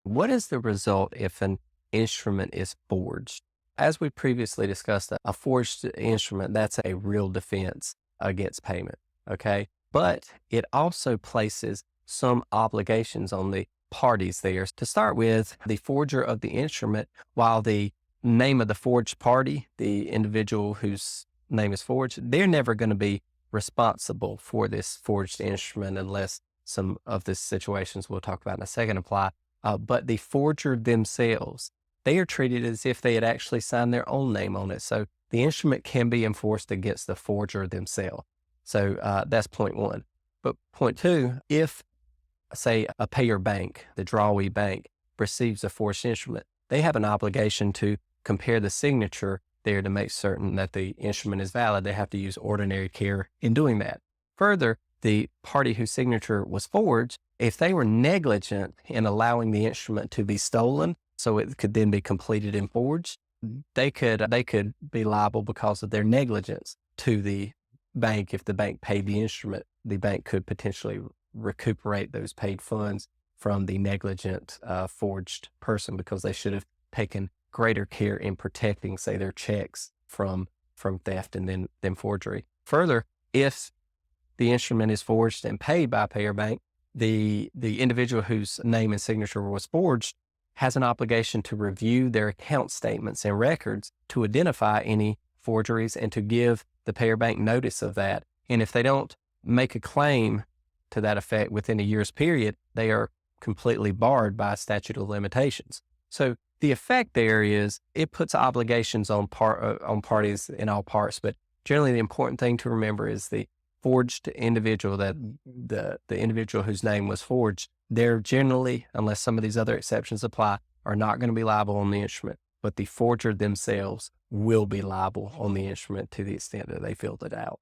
What is the result if an instrument is forged? As we previously discussed, a forged instrument, that's a real defense against payment. Okay. But it also places some obligations on the parties there. To start with, the forger of the instrument, while the name of the forged party, the individual whose name is forged, they're never going to be responsible for this forged instrument unless some of the situations we'll talk about in a second apply. But the forger themselves, they are treated as if they had actually signed their own name on it. So the instrument can be enforced against the forger themselves. So that's point one. But point two, if, say, a payer bank, the drawee bank, receives a forged instrument, they have an obligation to compare the signature there to make certain that the instrument is valid. They have to use ordinary care in doing that. Further, the party whose signature was forged, if they were negligent in allowing the instrument to be stolen, so it could then be completed and forged, they could be liable because of their negligence to the bank. If the bank paid the instrument, the bank could potentially recuperate those paid funds from the negligent forged person because they should have taken greater care in protecting, say, their checks from theft and then forgery. Further, if the instrument is forged and paid by a payer bank, the individual whose name and signature was forged has an obligation to review their account statements and records to identify any forgeries and to give the payer bank notice of that. And if they don't make a claim to that effect within a year's period, they are completely barred by a statute of limitations. So the effect there is it puts obligations on parties in all parts, but generally the important thing to remember is the forged individual, that the individual whose name was forged, they're generally, unless some of these other exceptions apply, are not going to be liable on the instrument, but the forger themselves will be liable on the instrument to the extent that they filled it out.